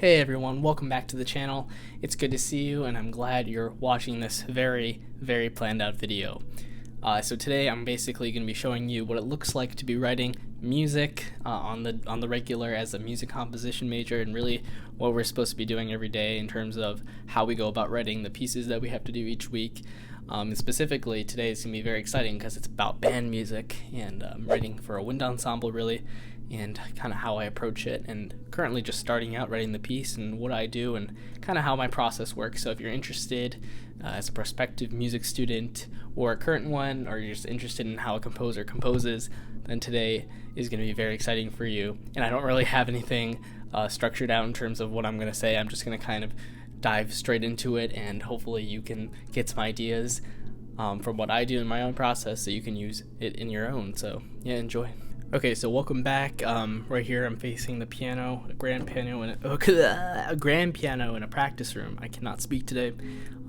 Hey everyone, welcome back to the channel. It's good to see you and I'm glad you're watching this very planned out video. So today I'm basically going to be showing you what it looks like to be writing music on the regular as a music composition major, and really what we're supposed to be doing every day in terms of how we go about writing the pieces that we have to do each week. And specifically today is going to be very exciting because it's about band music, and I'm writing for a wind ensemble really, and kind of how I approach it, and currently just starting out writing the piece and what I do and kind of how my process works. So if you're interested as a prospective music student or a current one, or you're just interested in how a composer composes, then today is going to be very exciting for you. And I don't really have anything structured out in terms of what I'm going to say. I'm just going to kind of dive straight into it, and hopefully you can get some ideas from what I do in my own process so you can use it in your own. So yeah, enjoy. Okay, so welcome back. Right here I'm facing the piano, a grand piano in a practice room. I cannot speak today,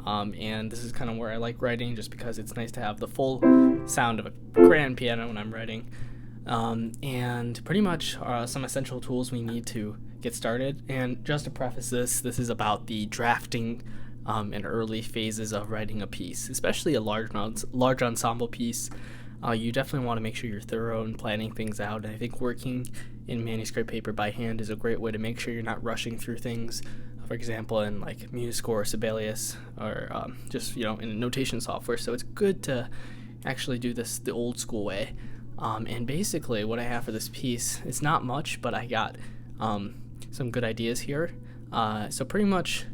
and this is kind of where I like writing, just because it's nice to have the full sound of a grand piano when I'm writing. And pretty much some essential tools we need to get started. And just to preface this is about the drafting and early phases of writing a piece, especially a large ensemble piece. You definitely want to make sure you're thorough in planning things out, and I think working in manuscript paper by hand is a great way to make sure you're not rushing through things. For example, in like MuseScore or Sibelius, or just in notation software. So it's good to actually do this the old school way. And basically, what I have for this piece is not much, but I got some good ideas here. So pretty much,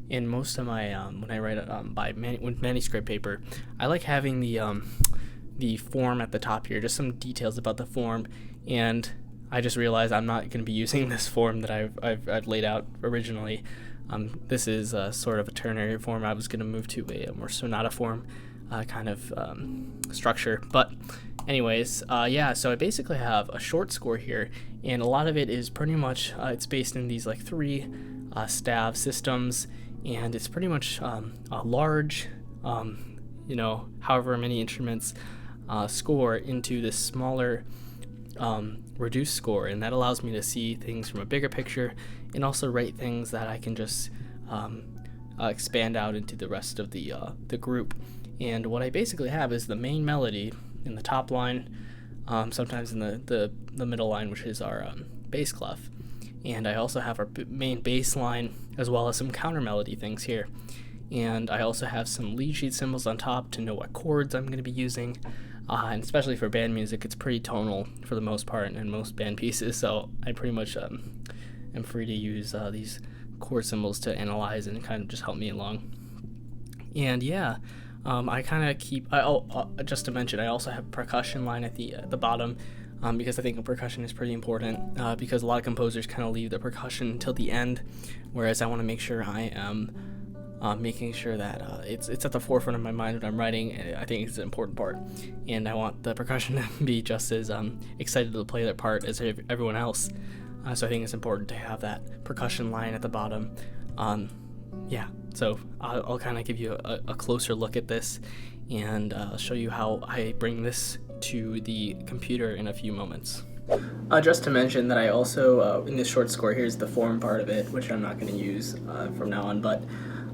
in most of my when I write with manuscript paper, I like having the form at the top here, just some details about the form. And I just realized I'm not going to be using this form that I've laid out originally. This is sort of a ternary form. I was going to move to a more sonata form kind of structure. But anyways, yeah, so I basically have a short score here, and a lot of it is pretty much, it's based in these like three stav systems, and it's pretty much a large, however many instruments score into this smaller reduced score, and that allows me to see things from a bigger picture and also write things that I can just expand out into the rest of the group. And what I basically have is the main melody in the top line, sometimes in the middle line, which is our bass clef, and I also have our main bass line as well as some counter melody things here. And I also have some lead sheet symbols on top to know what chords I'm going to be using. And especially for band music, it's pretty tonal for the most part in most band pieces, so I pretty much am free to use these chord symbols to analyze and kind of just help me along. And yeah, I kind of keep, just to mention, I also have a percussion line at the bottom, because I think percussion is pretty important, because a lot of composers kind of leave the percussion until the end, whereas I want to make sure I am making sure that it's at the forefront of my mind when I'm writing. I think it's an important part, and I want the percussion to be just as excited to play their part as everyone else. So I think it's important to have that percussion line at the bottom. Yeah, so I'll kind of give you a closer look at this, and show you how I bring this to the computer in a few moments. Just to mention that I also, in this short score, here's the form part of it, which I'm not going to use from now on, but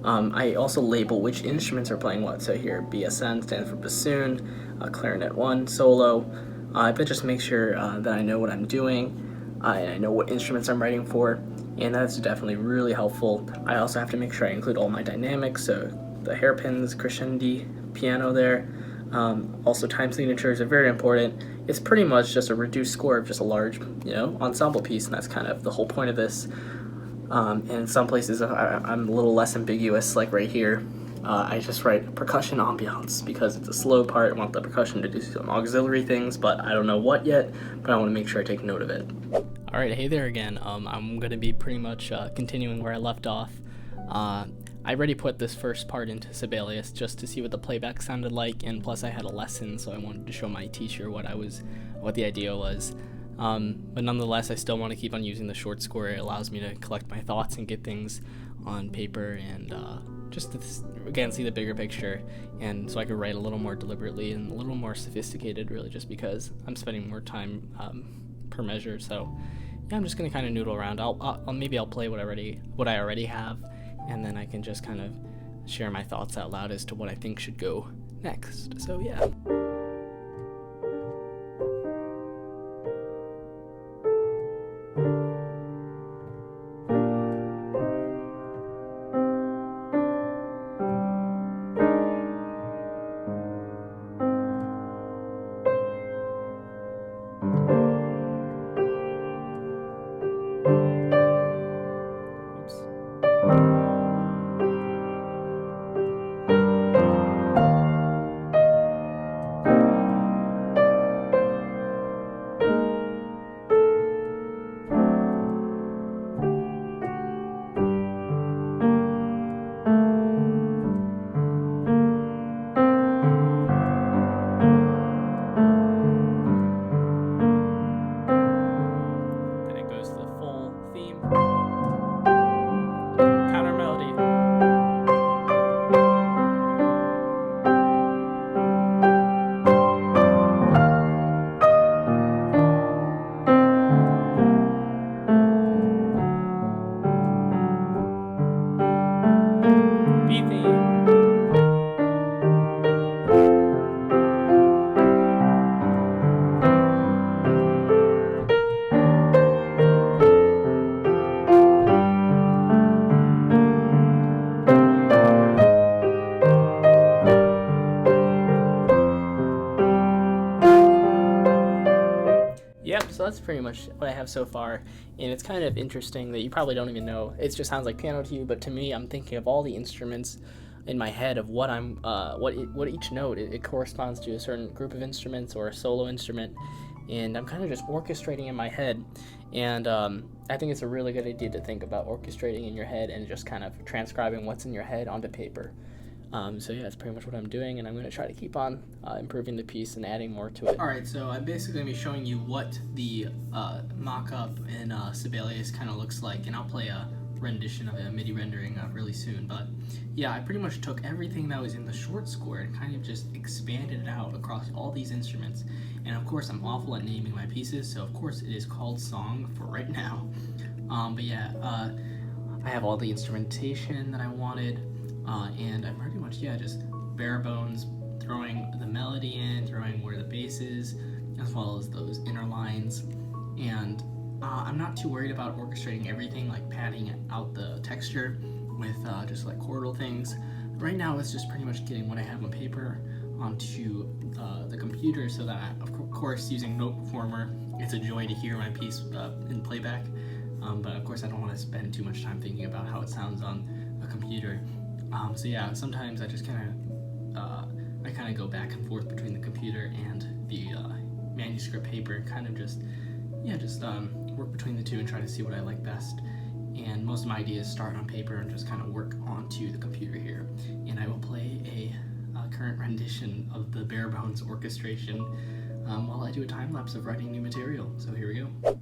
I also label which instruments are playing what. So here, BSN stands for bassoon, clarinet 1, solo. But just make sure that I know what I'm doing, I know what instruments I'm writing for, and that's definitely really helpful. I also have to make sure I include all my dynamics, so the hairpins, crescendi, piano there. Also, time signatures are very important. It's pretty much just a reduced score of just a large, ensemble piece, and that's kind of the whole point of this. And in some places I'm a little less ambiguous, like right here. I just write percussion ambiance because it's a slow part. I want the percussion to do some auxiliary things, but I don't know what yet, but I want to make sure I take note of it. Alright, hey there again. I'm going to be pretty much continuing where I left off. I already put this first part into Sibelius just to see what the playback sounded like, and plus I had a lesson, so I wanted to show my teacher what the idea was. But nonetheless, I still want to keep on using the short score. It allows me to collect my thoughts and get things on paper, and just to, again, see the bigger picture, and so I could write a little more deliberately and a little more sophisticated, really, just because I'm spending more time per measure. So yeah, I'm just gonna kind of noodle around. Maybe I'll play what I already have, and then I can just kind of share my thoughts out loud as to what I think should go next. So yeah. Then it goes to the full theme, counter melody. B theme. Yep, so that's pretty much what I have so far, and it's kind of interesting that you probably don't even know. It just sounds like piano to you, but to me, I'm thinking of all the instruments in my head of what what each note it corresponds to a certain group of instruments or a solo instrument, and I'm kind of just orchestrating in my head, and I think it's a really good idea to think about orchestrating in your head and just kind of transcribing what's in your head onto paper. So yeah, that's pretty much what I'm doing, and I'm going to try to keep on improving the piece and adding more to it. Alright, so I'm basically going to be showing you what the mock-up in Sibelius kind of looks like, and I'll play a rendition of it, a MIDI rendering really soon. But yeah, I pretty much took everything that was in the short score and kind of just expanded it out across all these instruments. And of course, I'm awful at naming my pieces, so of course it is called Song for right now. But yeah, I have all the instrumentation that I wanted. And I'm pretty much, yeah, just bare bones, throwing the melody in, throwing where the bass is, as well as those inner lines. And I'm not too worried about orchestrating everything, like padding out the texture with just like chordal things. Right now, it's just pretty much getting what I have on paper onto the computer, so that, of course, using Note Performer, it's a joy to hear my piece in playback. But of course, I don't want to spend too much time thinking about how it sounds on a computer. So yeah, sometimes I just kind of go back and forth between the computer and the manuscript paper, and kind of just work between the two and try to see what I like best. And most of my ideas start on paper and just kind of work onto the computer here. And I will play a current rendition of the bare bones orchestration while I do a time lapse of writing new material. So here we go.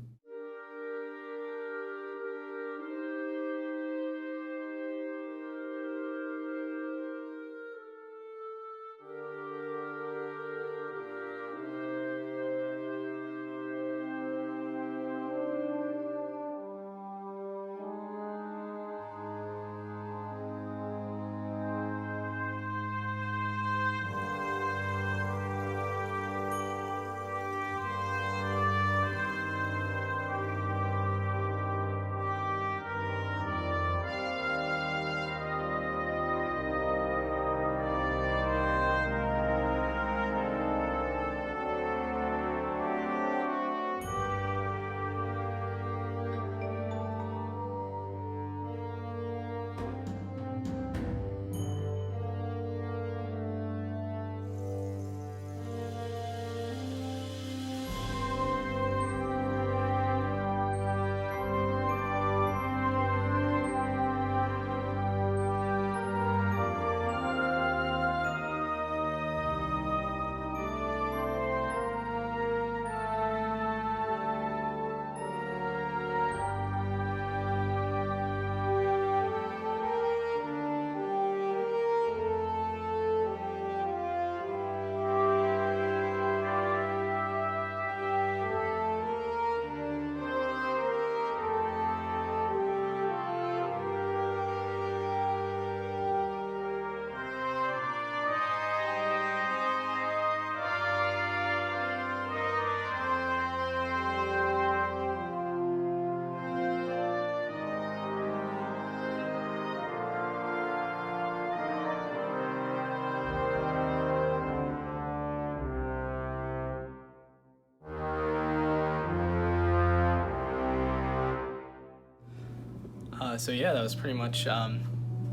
So yeah, that was pretty much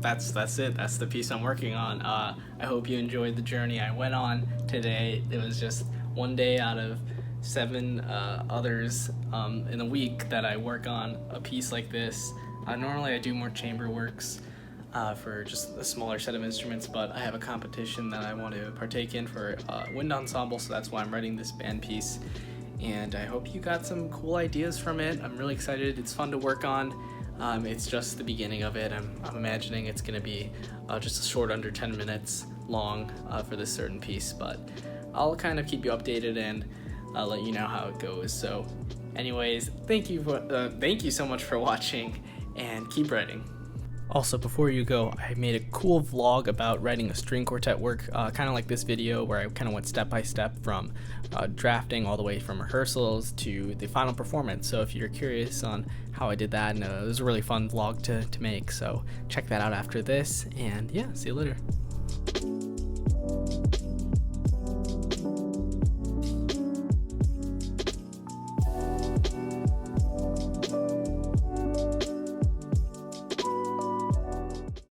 that's it. That's the piece I'm working on. I hope you enjoyed the journey I went on today. It was just one day out of 7 others in a week that I work on a piece like this. Normally I do more chamber works for just a smaller set of instruments, but I have a competition that I want to partake in for wind ensemble, so that's why I'm writing this band piece. And I hope you got some cool ideas from it. I'm really excited. It's fun to work on. It's just the beginning of it. I'm imagining it's going to be just a short under 10 minutes long for this certain piece, but I'll kind of keep you updated and let you know how it goes. So anyways, thank you so much for watching, and keep writing. Also, before you go, I made a cool vlog about writing a string quartet work, kind of like this video, where I kind of went step by step from drafting all the way from rehearsals to the final performance. So if you're curious on how I did that, and it was a really fun vlog to make, so check that out after this, and yeah, see you later.